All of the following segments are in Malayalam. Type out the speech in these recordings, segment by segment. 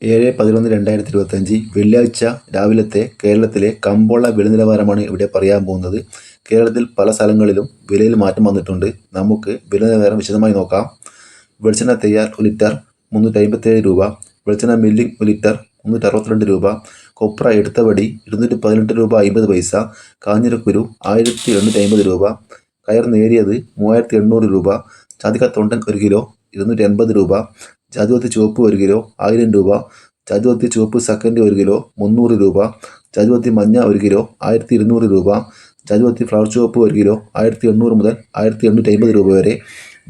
7/11/2025 വെള്ളിയാഴ്ച രാവിലത്തെ കേരളത്തിലെ കമ്പോള വില നിലവാരമാണ് ഇവിടെ പറയാൻ പോകുന്നത്. കേരളത്തിൽ പല സ്ഥലങ്ങളിലും വിലയിൽ മാറ്റം വന്നിട്ടുണ്ട്. നമുക്ക് വില നിലവാരം വിശദമായി നോക്കാം. വെളിച്ചെണ്ണ തയ്യാർ 1 ലിറ്റർ 357 രൂപ. വെളിച്ചെണ്ണ മില്ലിംഗ് 1 ലിറ്റർ 362 രൂപ. കൊപ്ര എടുത്തവടി 218 രൂപ 50 പൈസ. കാഞ്ഞിരക്കുരു 1850 രൂപ. കയർ നേരിയത് 3800 രൂപ. ജാതിക്ക തൊണ്ടൻ 1 കിലോ 280 രൂപ. ജാതിപത്രി ചുവപ്പ് 1 കിലോ 1000 രൂപ. ജാതിപത്രി ചുവപ്പ് സെക്കൻഡ് 1 കിലോ 300 രൂപ. ജാതിപത്രി മഞ്ഞ 1 കിലോ 1200 രൂപ. ജാതിപത്രി ഫ്ലവർ ചുവപ്പ് 1 കിലോ 1800 മുതൽ 1850 രൂപ വരെ.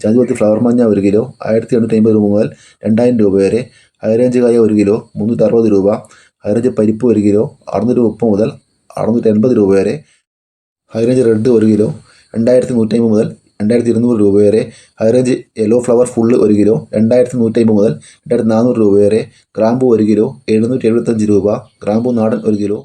ജാതിപത്രി ഫ്ലവർ മഞ്ഞ 1 കിലോ 1850 രൂപ മുതൽ 2000 രൂപ വരെ. ഹൈറേഞ്ച് കായ 1 കിലോ 360 രൂപ. ഹൈറേഞ്ച് പരിപ്പ് 1 കിലോ 630 മുതൽ 680 രൂപ വരെ. ഹൈറേഞ്ച് റെഡ് 1 കിലോ 2150 മുതൽ 2200 രൂപ വരെ. High range yellow flower full 1 kilo 2150 മുതൽ 2400 രൂപ വരെ. ഗ്രാമ്പൂ 1 കിലോ 775 രൂപ. ഗ്രാമ്പൂ നാടൻ 1 കിലോ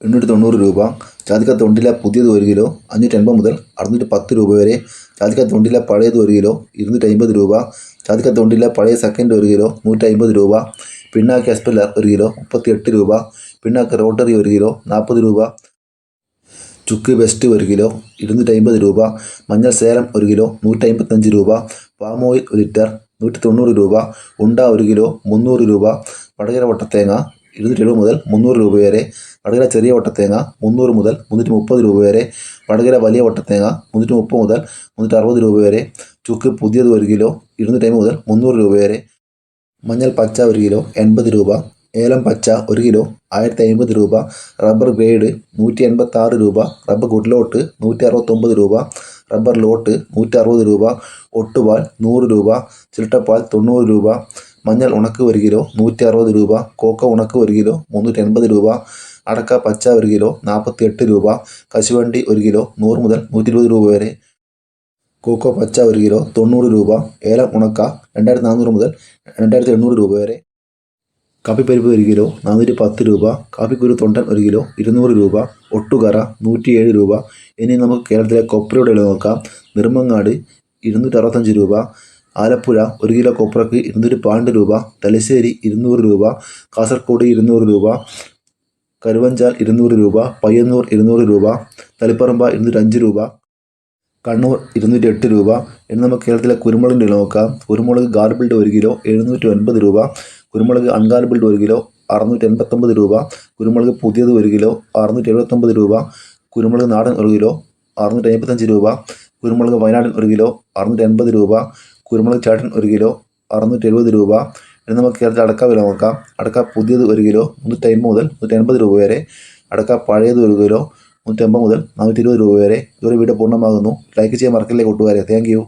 890 രൂപ. ജാതിക്ക തൊണ്ടില പുതിയത് 1 കിലോ 580 മുതൽ 610 രൂപ വരെ. ജാതിക്ക തൊണ്ടില പഴയത് 1 കിലോ 250 രൂപ. ജാതിക്ക തൊണ്ടില പഴയ സെക്കൻഡ് 1 കിലോ 150 രൂപ. പിണ്ണാക്ക് എസ്പെല്ലർ 1 കിലോ 38 രൂപ. പിണ്ണാക്ക് റോട്ടറി 1 കിലോ 40 രൂപ. ചുക്ക് ബെസ്റ്റ് 1 കിലോ 250 രൂപ. മഞ്ഞൾ സേലം 1 കിലോ 155 രൂപ. പാം ഓയിൽ 1 ലിറ്റർ 190 രൂപ. ഉണ്ട 1 കിലോ 300 രൂപ. വടകര വട്ടത്തേങ്ങ 270 മുതൽ 300 രൂപ വരെ. വടകര ചെറിയ വട്ടത്തേങ്ങ 300 മുതൽ 330 രൂപ വരെ. വടകര വലിയ വട്ടത്തേങ്ങ 330 മുതൽ 360 രൂപ വരെ. ചുക്ക് പുതിയത് 1 കിലോ 250 മുതൽ 300 രൂപ വരെ. മഞ്ഞൾ പച്ച 1 കിലോ 80 രൂപ. ഏലം പച്ച 1 കിലോ 1050 രൂപ. റബ്ബർ ഗ്രേഡ് 186 രൂപ. റബ്ബർ ഗുഡ്ലോട്ട് 169 രൂപ. റബ്ബർ ലോട്ട് 160 രൂപ. ഒട്ടുപാൽ 100 രൂപ. ചിരട്ടപ്പാൽ 90 രൂപ. മഞ്ഞൾ ഉണക്ക് 1 കിലോ 160 രൂപ. കോക്ക ഉണക്ക് 1 കിലോ 380 രൂപ. അടക്ക പച്ച 1 കിലോ 48 രൂപ. കശുവണ്ടി 1 കിലോ 100 മുതൽ 120 രൂപ വരെ. കോക്കോ പച്ച 1 കിലോ 90 രൂപ. ഏലം ഉണക്ക 2400 മുതൽ 2800 രൂപ വരെ. കാപ്പിപ്പരിപ്പ് 1 കിലോ 410 രൂപ. കാപ്പിക്കുരു തൊണ്ടൻ 1 കിലോ 200 രൂപ. ഒട്ടുകറ 107 രൂപ. ഇനി നമുക്ക് കേരളത്തിലെ കൊപ്രയുടെ വില നോക്കാം. നെടുമങ്ങാട് 265 രൂപ. ആലപ്പുഴ 1 കിലോ കൊപ്രക്ക് 212 രൂപ. തലശ്ശേരി 200 രൂപ. കാസർഗോഡ് 200 രൂപ. കരുവഞ്ചാൽ 200 രൂപ. പയ്യന്നൂർ 200 രൂപ. തളിപ്പറമ്പ 205 രൂപ. കണ്ണൂർ 208 രൂപ. ഇനി നമുക്ക് കേരളത്തിലെ കുരുമുളകിൻ്റെ വില നോക്കാം. കുരുമുളക് ഗാർബിൾഡ് 1 കിലോ 750 രൂപ. കുരുമുളക് അൺഗാർബിൾഡ് 1 കിലോ 689 രൂപ. കുരുമുളക് പുതിയത് 1 കിലോ 679 രൂപ. കുരുമുളക് നാടൻ 1 കിലോ 655 രൂപ. കുരുമുളക് വയനാടൻ 1 കിലോ 680 രൂപ. കുരുമുളക് ചാട്ടൻ 1 കിലോ 670 രൂപ. ഇനി നമുക്ക് കേരളത്തിൽ അടക്ക വില നോക്കാം. അടക്ക പുതിയത് 1 കിലോ 350 മുതൽ 180 രൂപ വരെ. അടക്ക പഴയത് 1 കിലോ 150 മുതൽ 420 രൂപ വരെ. ഇതൊരു വീഡിയോ പൂർണ്ണമാകുന്നു. ലൈക്ക് ചെയ്യാൻ മറക്കല്ലേ കൂട്ടുകാരെ. Thank you.